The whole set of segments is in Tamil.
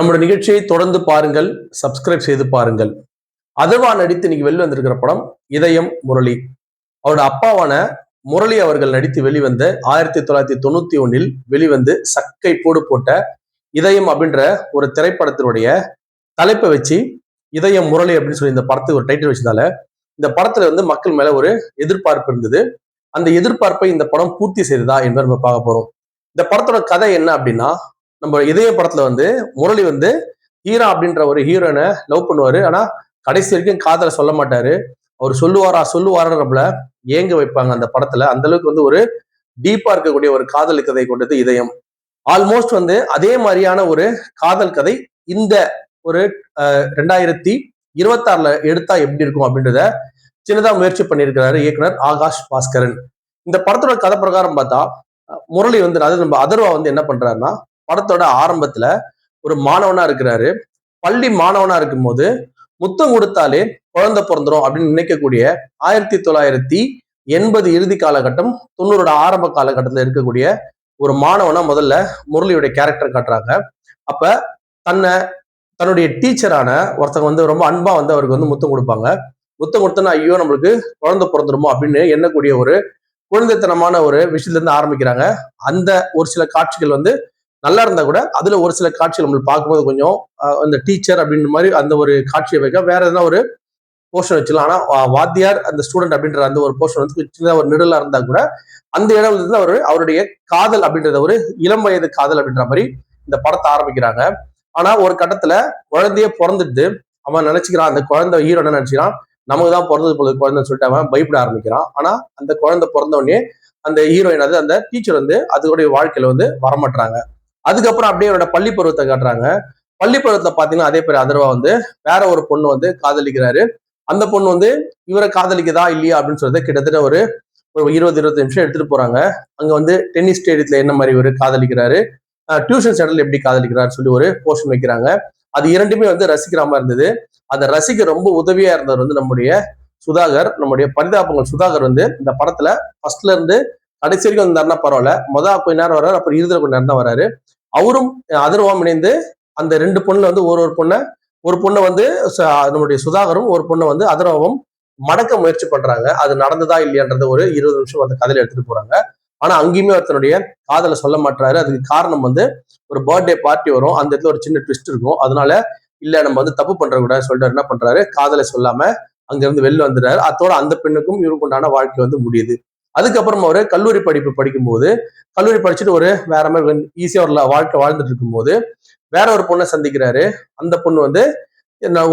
நம்முடைய நிகழ்ச்சியை தொடர்ந்து பாருங்கள், சப்ஸ்கிரைப் செய்து பாருங்கள். அதர்வா நடித்து இன்னைக்கு வெளில வந்திருக்கிற படம் இதயம் முரளி. அவரோட அப்பாவான முரளி அவர்கள் நடித்து வெளிவந்த 1991 வெளிவந்து சக்கை போடு போட்ட இதயம் அப்படின்ற ஒரு திரைப்படத்தினுடைய தலைப்பை வச்சு இதயம் முரளி அப்படின்னு சொல்லி இந்த படத்துக்கு ஒரு டைட்டில் வச்சதால இந்த படத்துல வந்து மக்கள் மேல ஒரு எதிர்பார்ப்பு இருந்தது. அந்த எதிர்பார்ப்பை இந்த படம் பூர்த்தி செய்ததா என்பதை நம்ம பார்க்க போறோம். இந்த படத்தோட கதை என்ன அப்படின்னா, நம்ம இதய படத்துல வந்து முரளி வந்து ஹீரா அப்படின்ற ஒரு ஹீரோயினை லவ் பண்ணுவாரு. ஆனா கடைசி வரைக்கும் காதலை சொல்ல மாட்டாரு. அவர் சொல்லுவாரா நம்மள ஏங்க வைப்பாங்க அந்த படத்துல. அந்த அளவுக்கு வந்து ஒரு டீப்பா இருக்கக்கூடிய ஒரு காதல் கதை கொண்டது இதயம். ஆல்மோஸ்ட் வந்து அதே மாதிரியான ஒரு காதல் கதை இந்த ஒரு 2026 எடுத்தா எப்படி இருக்கும் அப்படின்றத சின்னதா முயற்சி பண்ணியிருக்கிறாரு இயக்குனர் ஆகாஷ் பாஸ்கரன். இந்த படத்தோட கதை பிரகாரம் பார்த்தா முரளி வந்து அதாவது நம்ம அதர்வா வந்து என்ன பண்றாருன்னா, படத்தோட ஆரம்பத்துல ஒரு மாணவனா இருக்கிறாரு. பள்ளி மாணவனா இருக்கும்போது முத்தம் கொடுத்தாலே குழந்தை பிறந்துரும் அப்படின்னு நினைக்கக்கூடிய 1980 இறுதி காலகட்டம் 90 ஆரம்ப காலகட்டத்துல இருக்கக்கூடிய ஒரு மாணவனா முதல்ல முரளியுடைய கேரக்டர் காட்டுறாங்க. அப்ப தன்னுடைய டீச்சரான ஒருத்தவங்க வந்து ரொம்ப அன்பா வந்து அவருக்கு வந்து முத்தம் கொடுப்பாங்க. முத்தம் கொடுத்தோன்னா ஐயோ நம்மளுக்கு குழந்தை பிறந்துருமோ அப்படின்னு எண்ணக்கூடிய ஒரு குழந்தைத்தனமான ஒரு விஷயத்துல இருந்து ஆரம்பிக்கிறாங்க. அந்த ஒரு சில காட்சிகள் வந்து நல்லா இருந்தா கூட அதுல ஒரு சில காட்சிகள் நம்மளுக்கு பார்க்கும்போது கொஞ்சம் அந்த டீச்சர் அப்படின்ற மாதிரி அந்த ஒரு காட்சியை வைக்க வேற எதனா ஒரு போர்ஷன் வச்சுக்கலாம். ஆனா வாத்தியார் அந்த ஸ்டூடெண்ட் அப்படின்ற அந்த ஒரு போர்ஷன் வந்து சின்னதா ஒரு நிழலா இருந்தா கூட அந்த இடம் வந்து அவருடைய காதல் அப்படின்றத ஒரு இளம் வயது காதல் அப்படின்ற மாதிரி இந்த படத்தை ஆரம்பிக்கிறாங்க. ஆனா ஒரு கட்டத்துல குழந்தைய பிறந்துட்டு அவன் நினைச்சுக்கிறான், அந்த குழந்தை ஹீரோ என்ன நினைச்சுக்கிறான், நமக்கு தான் பிறந்தது போல குழந்தைன்னு சொல்லிட்டு அவன் பயப்பட ஆரம்பிக்கிறான். ஆனா அந்த குழந்தை பிறந்த உடனே அந்த ஹீரோயின் அது அந்த டீச்சர் வந்து அதோடைய வாழ்க்கையில வந்து வரமாட்டாங்க. அதுக்கப்புறம் அப்படியே அவரோட பள்ளி பருவத்தை காட்டுறாங்க. பள்ளி பருவத்துல பாத்தீங்கன்னா அதே பேர் அதர்வா வந்து வேற ஒரு பொண்ணு வந்து காதலிக்கிறாரு. அந்த பொண்ணு வந்து இவரை காதலிக்குதா இல்லையா அப்படின்னு சொல்லிட்டு கிட்டத்தட்ட ஒரு 20-25 நிமிஷம் எடுத்துட்டு போறாங்க. அங்க வந்து டென்னிஸ் ஸ்டேடியத்துல என்ன மாதிரி ஒரு காதலிக்கிறாரு, டியூஷன் சென்டர்ல எப்படி காதலிக்கிறாரு சொல்லி ஒரு போர்ஷன் வைக்கிறாங்க. அது இரண்டுமே வந்து ரசிக்கிற மாதிரி இருந்தது. அதை ரசிக்க ரொம்ப உதவியா இருந்தவர் வந்து நம்முடைய சுதாகர், நம்முடைய பரிதாபங்கள் சுதாகர் வந்து இந்த படத்துல ஃபர்ஸ்ட்ல இருந்து கடைசி வரைக்கும் வந்தாருன்னா பரவாயில்ல, கொஞ்ச நேரம் வர்றாரு, அப்புறம் இறுதியில் கொஞ்ச நேரம் தான் வராரு. அவரும் அதர்வாவும் இணைந்து அந்த ரெண்டு பொண்ணுல வந்து ஒரு பொண்ணை வந்து நம்முடைய சுதாகரும் ஒரு பொண்ணை வந்து அதர்வாவும் மடக்க முயற்சி பண்றாங்க. அது நடந்ததா இல்லையான்றத ஒரு 20 நிமிஷம் அந்த கதையில எடுத்துட்டு போறாங்க. ஆனா அங்கேயுமே தன்னுடைய காதலை சொல்ல மாட்டாரு. அதுக்கு காரணம் வந்து ஒரு பர்த்டே பார்ட்டி வரும், அந்த இடத்துல ஒரு சின்ன ட்விஸ்ட் இருக்கும். அதனால இல்ல நம்ம வந்து தப்பு பண்ற கூடாது சொல்லிட்டு என்ன பண்றாரு, காதலை சொல்லாம அங்க இருந்து வெளில வந்துடுறாரு. அதோட அந்த பெண்ணுக்கும் இவருக்கு உண்டான வாழ்க்கை வந்து முடியுது. அதுக்கப்புறம் அவரு கல்லூரி படிப்பு படிக்கும்போது கல்லூரி படிச்சுட்டு ஒரு வேற மாதிரி ஈஸியா ஒரு வாழ்க்கை வாழ்ந்துட்டு இருக்கும்போது வேற ஒரு பொண்ணை சந்திக்கிறாரு. அந்த பொண்ணு வந்து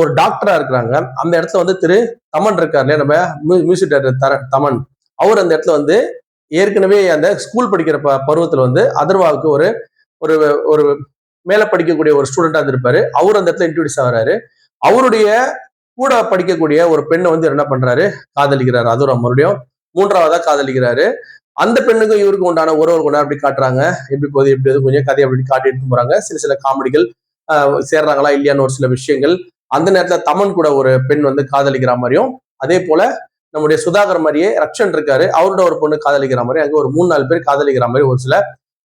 ஒரு டாக்டரா இருக்கிறாங்க. அந்த இடத்துல வந்து திரு தமன் இருக்காரு இல்லையா, நம்ம மியூசிக் டைரக்டர் தமன், அவர் அந்த இடத்துல வந்து ஏற்கனவே அந்த ஸ்கூல் படிக்கிற பருவத்துல வந்து அதர்வாவுக்கு ஒரு ஒரு ஒரு மேல படிக்கக்கூடிய ஒரு ஸ்டூடெண்டா இருந்திருப்பாரு. அவர் அந்த இடத்துல இன்ட்ரோடியூஸ் ஆகிறாரு. அவருடைய கூட படிக்கக்கூடிய ஒரு பெண்ணை வந்து என்ன பண்றாரு, காதலிக்கிறாரு. அதர்வா மறுபடியும் 3ஆவதா காதலிக்கிறாரு. அந்த பெண்ணுக்கும் இவருக்கு உண்டான உறவு கொண்டா அப்படி காட்டுறாங்க. எப்படி போகுது எப்படி கொஞ்சம் கதையை அப்படி காட்டி எடுத்து போறாங்க. சில காமெடிகள் சேர்றாங்களா இல்லையான்னு ஒரு சில விஷயங்கள். அந்த நேரத்துல தமன் கூட ஒரு பெண் வந்து காதலிக்கிற மாதிரியும், அதே போல நம்முடைய சுதாகர் மாதிரியே ரக்ஷன் இருக்காரு, அவரோட ஒரு பொண்ணு காதலிக்கிற மாதிரி அங்க ஒரு 3-4 பேர் காதலிக்கிற மாதிரி ஒரு சில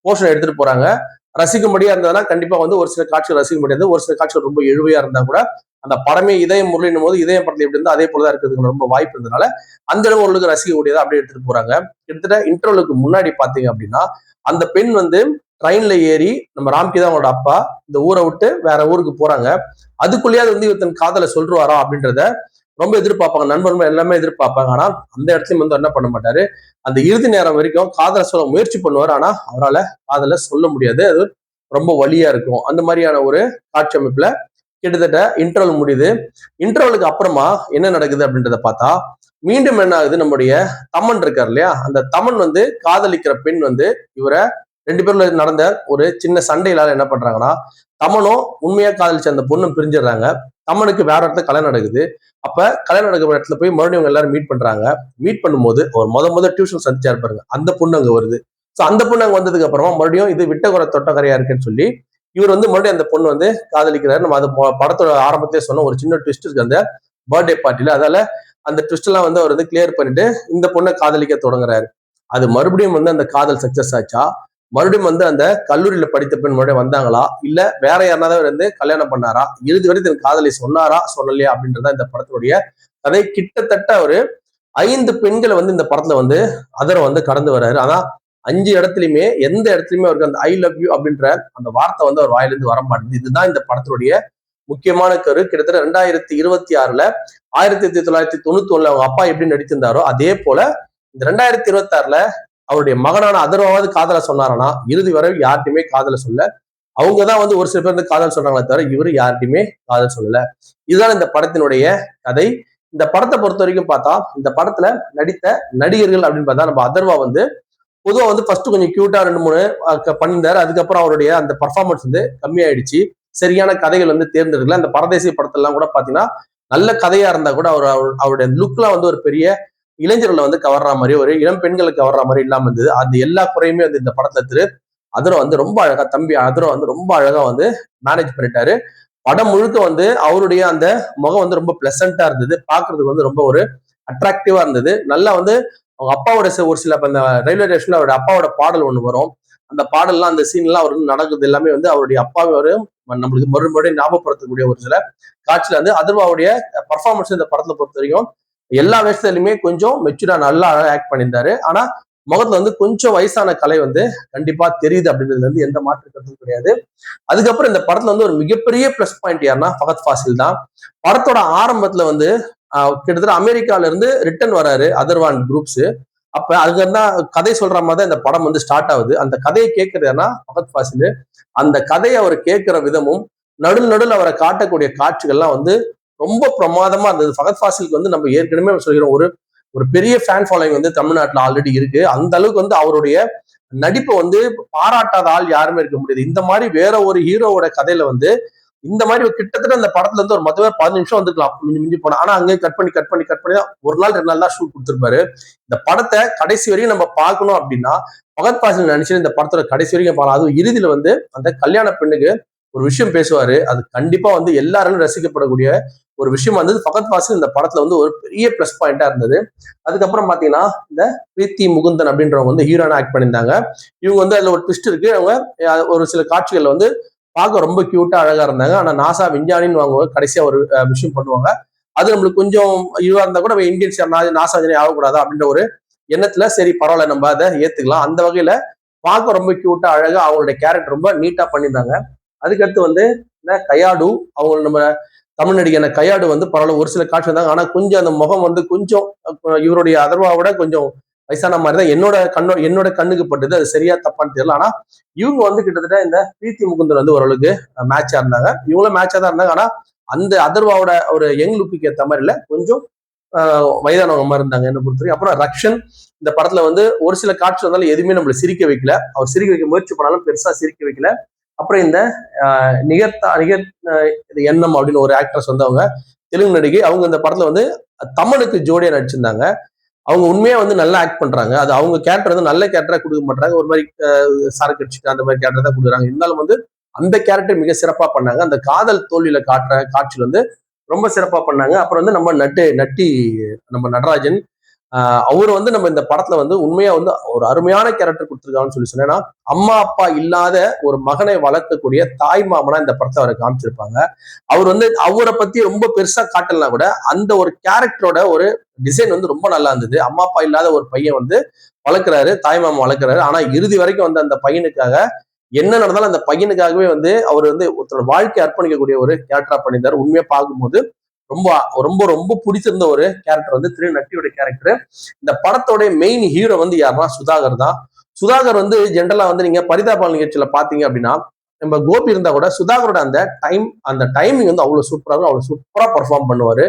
போர்ஷன் எடுத்துட்டு போறாங்க. ரசிக்கும்படியா இருந்ததுன்னா கண்டிப்பா வந்து ஒரு சில காட்சிகள் ரசிக்க முடியாது. ஒரு சில காட்சிகள் ரொம்ப எழுவையா இருந்தா கூட அந்த படமே இதயம் முரளினும் போது இதயம் படத்துல எப்படி இருந்தா அதே போலதான் இருக்கிறதுக்கு ரொம்ப வாய்ப்பு இருந்ததுனால அந்த இடம் ஓரளவுக்கு ரசிக்க கூடியதா அப்படியே எடுத்துட்டு போறாங்க. கிட்டத்தட்ட இன்டர்வலுக்கு முன்னாடி பாத்தீங்க அப்படின்னா அந்த பெண் வந்து ட்ரெயின்ல ஏறி நம்ம ராம்கி தான் அவங்களோட அப்பா இந்த ஊரை விட்டு வேற ஊருக்கு போறாங்க. அதுக்குள்ளேயாவது வந்து இவன் காதலை சொல்றாரா அப்படின்றத ரொம்ப எதிர்பார்ப்பாங்க. நண்பர்கள் எல்லாமே எதிர்பார்ப்பாங்க. ஆனா அந்த இடத்துலயும் வந்து என்ன பண்ண மாட்டாரு, அந்த இறுதி நேரம் வரைக்கும் காதலை சொல்ல முயற்சி பண்ணுவார். ஆனா அவரால் காதலை சொல்ல முடியாது. அது ரொம்ப வலியா இருக்கும். அந்த மாதிரியான ஒரு காட்சி அமைப்புல கிட்டத்தட்ட இன்டர்வல் முடியுது. இன்டர்வலுக்கு அப்புறமா என்ன நடக்குது அப்படின்றத பார்த்தா மீண்டும் என்ன ஆகுது, நம்முடைய தமன் இருக்கார் இல்லையா, அந்த தமன் வந்து காதலிக்கிற பெண் வந்து இவரை 2 பேர்ல நடந்த ஒரு சின்ன சண்டையிலால என்ன பண்றாங்கன்னா, தமனும் உண்மையா காதலிச்ச அந்த பொண்ணும் பிரிஞ்சிடறாங்க. தமனுக்கு வேற இடத்துல கல்யாணம் நடக்குது. அப்ப கல்யாணம் நடக்கிற இடத்துல போய் மறுபடியும் எல்லாரும் மீட் பண்றாங்க. மீட் பண்ணும்போது ஒரு முத டியூஷன் சந்திச்சா பாருங்க, அந்த பொண்ணு அங்க வருது. சோ அந்த பொண்ணு அங்க வந்ததுக்கு அப்புறமா மறுபடியும் இது விட்டகுறை தொட்டக்கரையா இருக்குன்னு சொல்லி இவர் வந்து மறுபடியும் அந்த பொண்ணு வந்து காதலிக்கிறாரு. நம்ம அது படத்தோட ஆரம்பத்திலே சொன்ன ஒரு சின்ன ட்விஸ்ட் இருக்கு அந்த பர்த்டே பார்ட்டில. அதால அந்த ட்விஸ்ட் எல்லாம் வந்து அவர் வந்து கிளியர் பண்ணிட்டு இந்த பொண்ணை காதலிக்க தொடங்குறாரு. அது மறுபடியும் வந்து அந்த காதல் சக்சஸ் ஆச்சா மறுபடியும் வந்து அந்த கல்லூரியில படித்த பெண் மறுபடியும் வந்தாங்களா, இல்ல வேற யாருனாவது வந்து கல்யாணம் பண்ணாரா, இறுதி வரை தன் காதலை சொன்னாரா சொல்லலையா அப்படின்றத இந்த படத்துடைய கதை. கிட்டத்தட்ட ஒரு 5 பெண்களை வந்து இந்த படத்துல வந்து அதர் வந்து கடந்து வர்றாரு. ஆனா 5 இடத்துலயுமே எந்த இடத்துலயுமே அவருக்கு அந்த ஐ லவ் யூ அப்படின்ற அந்த வார்த்தை வந்து அவர் வாயிலிருந்து வர மாட்டேங்குது. இதுதான் இந்த படத்துடைய முக்கியமான கரு. கிட்டத்தட்ட 2026ல 1991 அவங்க அப்பா எப்படி நடித்திருந்தாரோ அதே போல இந்த 2026ல அவருடைய மகனான அதர்வாவது காதல சொன்னாரனா, இறுதி வரை யார்ட்டையுமே காதல சொல்ல. அவங்கதான் வந்து ஒரு சில பேர் வந்து காதல் சொல்றாங்களே தவிர இவரு யார்ட்டையுமே காதல் சொல்லல. இதுதான் இந்த படத்தினுடைய கதை. இந்த படத்தை பொறுத்த வரைக்கும் பார்த்தா, இந்த படத்துல நடித்த நடிகர்கள் அப்படின்னு பார்த்தா நம்ம அதர்வா வந்து பொதுவா வந்து ஃபர்ஸ்ட் கொஞ்சம் கியூட்டா 2 3 பண்ணியிருந்தாரு. அதுக்கப்புறம் அவருடைய அந்த பர்ஃபார்மன்ஸ் வந்து கம்மியாயிடுச்சு. சரியான கதைகள் வந்து தேர்ந்தெடுக்கல. அந்த பரதேசி படத்தெல்லாம் கூட பாத்தீங்கன்னா நல்ல கதையா இருந்தா கூட அவருடைய லுக்லாம் வந்து ஒரு பெரிய இளைஞர்களை வந்து கவர்ற மாதிரி, ஒரு இளம் பெண்களை கவர்ற மாதிரி இல்லாம இருந்தது. அந்த எல்லா குறையுமே வந்து இந்த படத்துல திரு அதரை வந்து ரொம்ப அழகா தம்பி அதரை வந்து ரொம்ப அழகா வந்து மேனேஜ் பண்ணிட்டாரு. படம் முழுக்க வந்து அவருடைய அந்த முகம் வந்து ரொம்ப பிளசண்டா இருந்தது. பாக்குறதுக்கு வந்து ரொம்ப ஒரு அட்ராக்டிவா இருந்தது. நல்லா வந்து அவங்க அப்பாவோட ஒரு சில அந்த ரயில்வே ஸ்டேஷன்ல அவருடைய அப்பாவோட பாடல் ஒண்ணு வரும். அந்த பாடல்லாம் அந்த சீன்லாம் அவருக்கு நடக்குது எல்லாமே வந்து அவருடைய அப்பாவை ஒரு நம்மளுக்கு மறுபடியும் ஞாபகப்படுத்தக்கூடிய ஒரு சில காட்சியில வந்து அதர்வாவுடைய பர்ஃபார்மன்ஸ் இந்த படத்துல பொறுத்த வரைக்கும் எல்லா விஷயத்துலயுமே கொஞ்சம் மெச்சூரா நல்லா ஆக்ட் பண்ணியிருந்தாரு. ஆனா முகத்துல வந்து கொஞ்சம் வயசான கலை வந்து கண்டிப்பா தெரியுது அப்படின்றதுல இருந்து எந்த மாற்று கருத்தும் கிடையாது. அதுக்கப்புறம் இந்த படத்துல வந்து ஒரு மிகப்பெரிய பிளஸ் பாயிண்ட் யாருன்னா ஃபகத் ஃபாசில் தான். படத்தோட ஆரம்பத்துல வந்து கிட்டத்தட்ட அமெரிக்கால இருந்து ரிட்டர்ன் வராரு அதர்வான் குரூப்ஸ். அப்ப அதுதான் கதை சொல்ற மாதிரி தான் இந்த படம் வந்து ஸ்டார்ட் ஆகுது. அந்த கதையை கேட்கறதுனா ஃபகத் ஃபாசில் அந்த கதையை அவர் கேட்கிற விதமும் நடுவில் அவரை காட்டக்கூடிய காட்சிகள்லாம் வந்து ரொம்ப பிரமாதமா இருந்தது. ஃபகத் ஃபாசிலுக்கு வந்து நம்ம ஏற்கனவே சொல்கிறோம் ஒரு ஒரு பெரிய ஃபேன் ஃபாலோயிங் வந்து தமிழ்நாட்டில் ஆல்ரெடி இருக்கு. அந்த அளவுக்கு வந்து அவருடைய நடிப்பை வந்து பாராட்டாத ஆள் யாருமே இருக்க முடியாது. இந்த மாதிரி வேற ஒரு ஹீரோவோட கதையில வந்து இந்த மாதிரி கிட்டத்தட்ட அந்த படத்துல இருந்து ஒரு 15 நிமிஷம் வந்துக்கலாம் மிஞ்சி போனா. ஆனா அங்கே கட் பண்ணி ஒரு நாள் 2 நாள் தான் ஷூட் கொடுத்துருப்பாரு. இந்த படத்தை கடைசி வரையும் நம்ம பார்க்கணும் அப்படின்னா ஃபகத் ஃபாசில் நினைச்சு இந்த படத்தோட கடைசி வரைக்கும் பார்க்கலாம். அதுவும் இறுதியில வந்து அந்த கல்யாண பெண்ணுக்கு ஒரு விஷயம் பேசுவாரு. அது கண்டிப்பா வந்து எல்லாராலும் ரசிக்கப்படக்கூடிய ஒரு விஷயம் வந்து ஃபகத் ஃபாசில் இந்த படத்துல வந்து ஒரு பெரிய பிளஸ் பாயிண்டா இருந்தது. அதுக்கப்புறம் பாத்தீங்கன்னா இந்த பிரீத்தி முகுந்தன் அப்படின்றவங்க வந்து ஹீரோனா ஆக்ட் பண்ணியிருந்தாங்க. இவங்க வந்து அதுல ஒரு ட்விஸ்ட் இருக்கு. அவங்க ஒரு சில காட்சிகள்ல வந்து பார்க்க ரொம்ப கியூட்டா அழகா இருந்தாங்க. ஆனா நாசா விஞ்ஞானின்னு வாங்குவாங்க கடைசியா ஒரு விஷயம் பண்ணுவாங்க. அது நம்மளுக்கு கொஞ்சம் இதுவா இருந்தா கூட இந்தியன்ஸ் நாசா விஞ்ஞானி ஆகக்கூடாதா அப்படின்ற ஒரு எண்ணத்துல சரி பரவாயில்ல நம்ம அதை ஏத்துக்கலாம். அந்த வகையில பார்க்க ரொம்ப கியூட்டா அழகா அவங்களுடைய கேரக்டர் ரொம்ப நீட்டா பண்ணியிருந்தாங்க. அதுக்கடுத்து வந்து இந்த கையாடு அவங்க நம்ம தமிழ் நடிகை கையாடு வந்து பரவாயில்ல ஒரு சில காட்சி வந்தாங்க. ஆனா கொஞ்சம் அந்த முகம் வந்து கொஞ்சம் இவருடைய அதர்வாவோட கொஞ்சம் வயசான மாதிரி தான் என்னோட கண்ணுக்கு பட்டது. அது சரியா தப்பான்னு தெரியல. ஆனா இவங்க வந்து கிட்டத்தட்ட இந்த பிரீத்தி முகுந்தன் வந்து ஓரளவுக்கு மேட்சா இருந்தாங்க. இவங்களும் மேட்சா தான் இருந்தாங்க. ஆனா அந்த அதர்வாவோட ஒரு யங் லுக்கு ஏற்ற மாதிரி இல்ல, கொஞ்சம் வயதானவங்க மாதிரி இருந்தாங்க என்ன பொறுத்தவரைக்கும். அப்புறம் ரக்ஷன் இந்த படத்துல வந்து ஒரு சில காட்சி வந்தாலும் எதுவுமே நம்மள சிரிக்க வைக்கல. அவர் சிரிக்க வைக்க முயற்சி பண்ணாலும் பெருசா சிரிக்க வைக்கல. அப்புறம் இந்த நிகர் எண்ணம் அப்படின்னு ஒரு ஆக்ட்ரஸ் வந்து அவங்க தெலுங்கு நடிகை. அவங்க இந்த படத்துல வந்து தமனுக்கு ஜோடியா நடிச்சிருந்தாங்க. அவங்க உண்மையா வந்து நல்லா ஆக்ட் பண்றாங்க. அது அவங்க கேரக்டர் வந்து நல்ல கேரக்டரா கொடுக்க மாட்டாங்க. ஒரு மாதிரி சரக்கு அடிச்சுட்டு அந்த மாதிரி கேரக்டர் தான் கொடுக்குறாங்க. இருந்தாலும் வந்து அந்த கேரக்டர் மிக சிறப்பா பண்ணாங்க. அந்த காதல் தோல்வியில காட்டுற காட்சியில் வந்து ரொம்ப சிறப்பா பண்ணாங்க. அப்புறம் வந்து நம்ம நடராஜன் அவர் வந்து நம்ம இந்த படத்துல வந்து உண்மையா வந்து ஒரு அருமையான கேரக்டர் கொடுத்துருக்காங்கன்னு சொல்லி சொன்னேன்னா, அம்மா அப்பா இல்லாத ஒரு மகனை வளர்க்கக்கூடிய தாய் மாமனா இந்த படத்தை அவரை காமிச்சிருப்பாங்க. அவர் வந்து அவரை பத்தி ரொம்ப பெருசா காட்டலாம் கூட அந்த ஒரு கேரக்டரோட ஒரு டிசைன் வந்து ரொம்ப நல்லா இருந்தது. அம்மா அப்பா இல்லாத ஒரு பையன் வந்து வளர்க்குறாரு, தாய் மாமா வளர்க்குறாரு. ஆனா இறுதி வரைக்கும் வந்து அந்த பையனுக்காக என்ன நடந்தாலும் அந்த பையனுக்காகவே வந்து அவர் வந்து ஒருத்தரோட வாழ்க்கையை அர்ப்பணிக்கக்கூடிய ஒரு கேரக்டரா பண்ணியிருந்தாரு. உண்மையா பார்க்கும்போது ரொம்ப ரொம்ப ரொம்ப பிடிச்சிருந்த ஒரு கேரக்டர் வந்து திரு நட்டியோட கேரக்டர். இந்த படத்தோட மெயின் ஹீரோ வந்து யாருன்னா சுதாகர் தான். சுதாகர் வந்து ஜென்ரலா வந்து நீங்க பரிதாபால் நிகழ்ச்சியில பாத்தீங்க அப்படின்னா நம்ம கோபி இருந்தா கூட சுதாகரோட அந்த டைமிங் வந்து அவ்வளவு சூப்பரா இருக்கும். அவ்வளவு சூப்பரா பெர்ஃபார்ம் பண்ணுவாரு.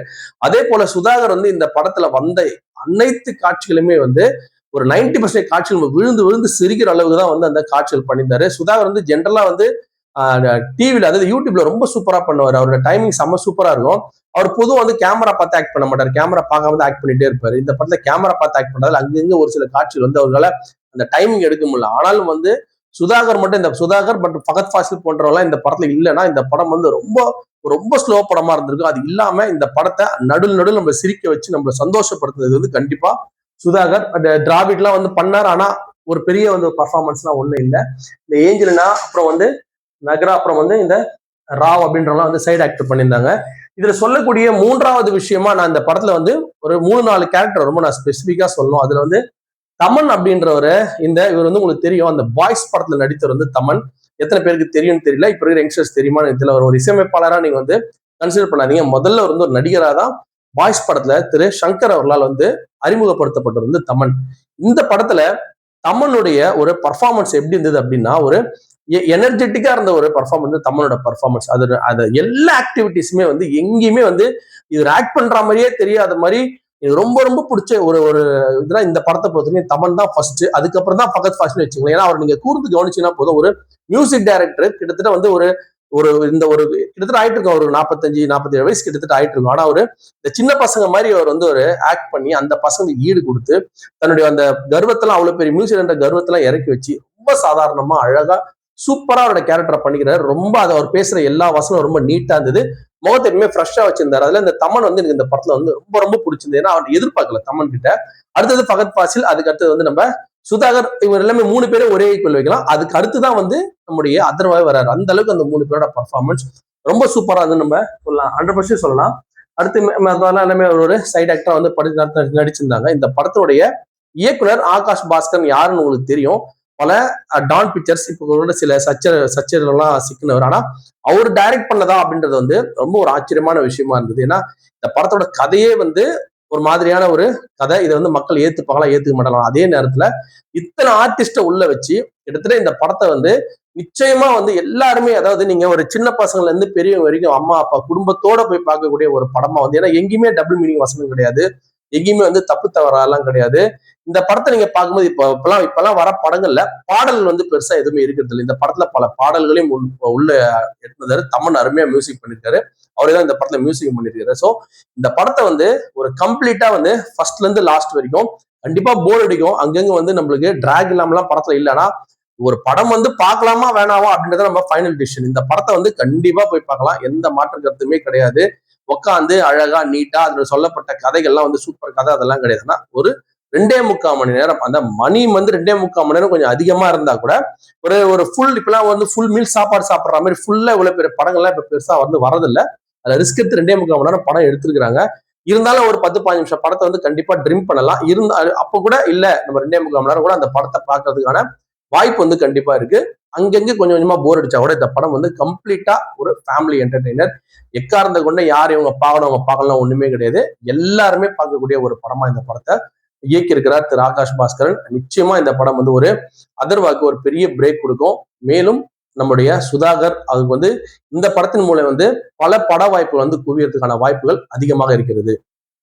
அதே போல சுதாகர் வந்து இந்த படத்துல வந்த அனைத்து காட்சிகளுமே வந்து ஒரு 90% காட்சிகள் விழுந்து விழுந்து சிரிக்கிற அளவுக்கு தான் வந்து அந்த காட்சிகள் பண்ணியிருந்தாரு. சுதாகர் வந்து ஜென்ரலா வந்து டிவில அதாவது யூடியூப்ல ரொம்ப சூப்பரா பண்ணுவார். அவரோட டைமிங் செம்ம சூப்பரா இருக்கும். அவர் பொதுவாக வந்து கேமரா பார்த்து ஆக்ட் பண்ண மாட்டார். கேமரா பார்க்காம தான் ஆக்ட் பண்ணிட்டே இருப்பாரு. இந்த படத்துல கேமரா பார்த்து ஆக்ட் பண்றதால அங்கங்க ஒரு சில காட்சிகள் வந்து அவர்களால அந்த டைமிங் எடுக்க முடியல. ஆனாலும் வந்து சுதாகர் மட்டும் இந்த சுதாகர் மற்றும் ஃபகத் ஃபாசில் போன்றவங்களாம் இந்த படத்துல இல்லைன்னா இந்த படம் வந்து ரொம்ப ரொம்ப ஸ்லோ படமா இருந்திருக்கும். அது இல்லாம இந்த படத்தை நடுவில் நம்ம சிரிக்க வச்சு நம்மளை சந்தோஷப்படுத்துறது வந்து கண்டிப்பா சுதாகர். டிராவிட்லாம் வந்து பண்ணார். ஆனா ஒரு பெரிய வந்து பர்ஃபார்மன்ஸ்லாம் ஒண்ணும் இல்லை. இந்த ஏஞ்சலினா அப்புறம் வந்து நகரா அப்புறம் வந்து இந்த ராவ் அப்படின்றவங்க வந்து சைடு ஆக்டர் பண்ணியிருந்தாங்க. இதுல சொல்லக்கூடிய மூன்றாவது விஷயமா நான் இந்த படத்துல வந்து ஒரு 3-4 கேரக்டர் ரொம்ப நான் ஸ்பெசிபிக்கா சொல்லணும். அதுல வந்து தமன் அப்படின்றவரு, இவர் வந்து உங்களுக்கு தெரியும், அந்த பாய்ஸ் படத்துல நடித்தவர் வந்து தமன். எத்தனை பேருக்கு தெரியும்னு தெரியல. இப்ப இருக்கிற யங்ஸ்டர்ஸ் தெரியுமான்னு தெரியல. ஒரு இசையமைப்பாளரா நீங்க வந்து கன்சிடர் பண்ணாதீங்க. முதல்ல வந்து ஒரு நடிகரா தான் பாய்ஸ் படத்துல திரு சங்கர் அவர்களால் வந்து அறிமுகப்படுத்தப்பட்டவர் வந்து தமன். இந்த படத்துல தமனுடைய ஒரு பர்ஃபார்மன்ஸ் எப்படி இருந்தது அப்படின்னா, ஒரு எனர்ஜெட்டிக்கா இருந்த ஒரு பர்ஃபார்மன்ஸ் தமனோட பர்ஃபார்மன்ஸ். அது எல்லா ஆக்டிவிட்டிஸுமே வந்து எங்கேயுமே வந்து இவர் ஆக்ட் பண்ற மாதிரியே தெரியாத மாதிரி எனக்கு ரொம்ப ரொம்ப பிடிச்ச ஒரு ஒரு இதெல்லாம் இந்த படத்தை பொறுத்தவரைக்கும் தமன் தான் ஃபர்ஸ்ட். அதுக்கப்புறம் தான் பகத் ஃபாசில் வச்சுக்கலாம். ஏன்னா அவர் நீங்க கூர்ந்து கவனிச்சீங்கன்னா போதும், ஒரு மியூசிக் டைரக்டர் கிட்டத்தட்ட வந்து ஒரு ஒரு இந்த ஒரு கிட்டத்தட்ட ஆயிட்டு இருக்கும், ஒரு 45-47 வயசு கிட்டத்தட்ட ஆயிட்டு இருக்கும். ஆனா அவரு இந்த சின்ன பசங்க மாதிரி அவர் வந்து ஒரு ஆக்ட் பண்ணி அந்த பசங்க ஈடு கொடுத்து தன்னுடைய அந்த கர்வத்தெல்லாம், அவ்வளவு பெரிய மியூசிக் என்ற கர்வத்தெல்லாம் இறக்கி வச்சு ரொம்ப சாதாரணமா அழகா சூப்பரா அவரோட கேரக்டரை பண்ணிக்கிறாரு. ரொம்ப அது அவர் பேசுற எல்லா வசனம் ரொம்ப நீட்டா இருந்தது. முகத்தை எப்பவுமே ஃப்ரெஷ்ஷா வச்சிருந்தாரு. அதுல இந்த தமன் வந்து எனக்கு இந்த படத்துல வந்து ரொம்ப ரொம்ப பிடிச்சிருந்தது. ஏன்னா அவர் எதிர்பார்க்கல தமன் கிட்ட. அடுத்தது பகத் பாசில், அதுக்கு அடுத்தது வந்து நம்ம சுதாகர், இவர் எல்லாமே 3 பேரும் ஒரே ஈக்குவல் வைக்கலாம். அதுக்கு அடுத்துதான் வந்து நம்முடைய அதர்வாய் வராரு. அந்த அளவுக்கு அந்த 3 பேரோட பர்ஃபார்மன்ஸ் ரொம்ப சூப்பரா வந்து நம்ம சொல்லலாம், 100% சொல்லலாம். அடுத்து எல்லாமே ஒரு சைடு ஆக்டரா வந்து நடிச்சிருந்தாங்க. இந்த படத்துடைய இயக்குனர் ஆகாஷ் பாஸ்கர் யாருன்னு உங்களுக்கு தெரியும். பல டான் பிக்சர்ஸ் இப்போ கூட சில சச்சரவுலாம் சிக்கினவர். ஆனா அவர் டைரக்ட் பண்ணதா அப்படின்றது வந்து ரொம்ப ஒரு ஆச்சரியமான விஷயமா இருந்தது. ஏன்னா இந்த படத்தோட கதையே வந்து ஒரு மாதிரியான ஒரு கதை. இதை வந்து மக்கள் ஏத்துப்பாங்களா ஏத்துக்க மாட்டாங்களா. அதே நேரத்துல இத்தனை ஆர்டிஸ்ட உள்ள வச்சு கிட்டத்தட்ட இந்த படத்தை வந்து நிச்சயமா வந்து எல்லாருமே, அதாவது நீங்க ஒரு சின்ன பசங்கள்ல இருந்து பெரியவங்க வரைக்கும் அம்மா அப்பா குடும்பத்தோட போய் பார்க்கக்கூடிய ஒரு படமா வந்து, ஏன்னா எங்கேயுமே டபுள் மீனிங் வசனம் கிடையாது, எங்கேயுமே வந்து தப்பு தவறாலாம் கிடையாது. இந்த படத்தை நீங்க பார்க்கும்போது இப்பெல்லாம் வர படங்கள்ல பாடல் வந்து பெருசா எதுவுமே இருக்கிறது இல்லை. இந்த படத்துல பல பாடல்களையும் உள்ள எடுத்ததாரு. தமன் அருமையா மியூசிக் பண்ணிருக்காரு. அவரே தான் இந்த படத்துல மியூசிக் பண்ணிருக்காரு. சோ இந்த படத்தை வந்து ஒரு கம்ப்ளீட்டா வந்து ஃபர்ஸ்ட்ல இருந்து லாஸ்ட் வரைக்கும் கண்டிப்பா போர் அடிக்கும். அங்கங்க வந்து நம்மளுக்கு டிராக் இல்லாமலாம் படத்துல இல்லைன்னா ஒரு படம் வந்து பார்க்கலாமா வேணாமா அப்படின்றத நம்ம ஃபைனல் டிசிஷன். இந்த படத்தை வந்து கண்டிப்பா போய் பார்க்கலாம், எந்த மாற்று கருத்துமே கிடையாது. உட்காந்து அழகா நீட்டா அதுல சொல்லப்பட்ட கதைகள்லாம் வந்து சூப்பர் கதை அதெல்லாம் கிடையாதுன்னா ஒரு 2.75 மணி நேரம். அந்த மணி வந்து 2.75 மணி நேரம் கொஞ்சம் அதிகமா இருந்தா கூட ஒரு ஒரு ஃபுல் இப்பெல்லாம் வந்து ஃபுல் மீல் சாப்பாடு சாப்பிடுற மாதிரி ஃபுல்லா இவ்வளவு பெரிய படங்கள்லாம் இப்ப பெருசா வந்து வரதில்லை. அதுல ரிஸ்க் எடுத்து 2.75 மணி நேரம் படம் எடுத்திருக்கிறாங்க. இருந்தாலும் ஒரு 10-15 நிமிஷம் படத்தை வந்து கண்டிப்பா ட்ரிம் பண்ணலாம். அப்ப கூட இல்ல நம்ம 2.75 மணி நேரம் கூட அந்த படத்தை பார்க்கறதுக்கான வாய்ப்பு வந்து கண்டிப்பா இருக்கு. அங்கங்க கொஞ்சம் கொஞ்சமா போர் அடிச்சா கூட இந்த படம் வந்து கம்ப்ளீட்டா ஒரு ஃபேமிலி என்டர்டெய்னர். எக்காரணத்தை கொண்டு யார் இவங்க பார்க்கணும் அவங்க பார்க்கலாம் ஒண்ணுமே கிடையாது. எல்லாருமே பார்க்கக்கூடிய ஒரு படமா இந்த படத்தை இயக்கியிருக்கிறார் திரு ஆகாஷ் பாஸ்கரன். நிச்சயமா இந்த படம் வந்து ஒரு அதர்வாக்கு ஒரு பெரிய பிரேக் கொடுக்கும். மேலும் நம்முடைய சுதாகர் அதுக்கு வந்து இந்த படத்தின் மூலம் வந்து பல பட வாய்ப்புகள் வந்து குவியறதுக்கான வாய்ப்புகள் அதிகமாக இருக்கிறது.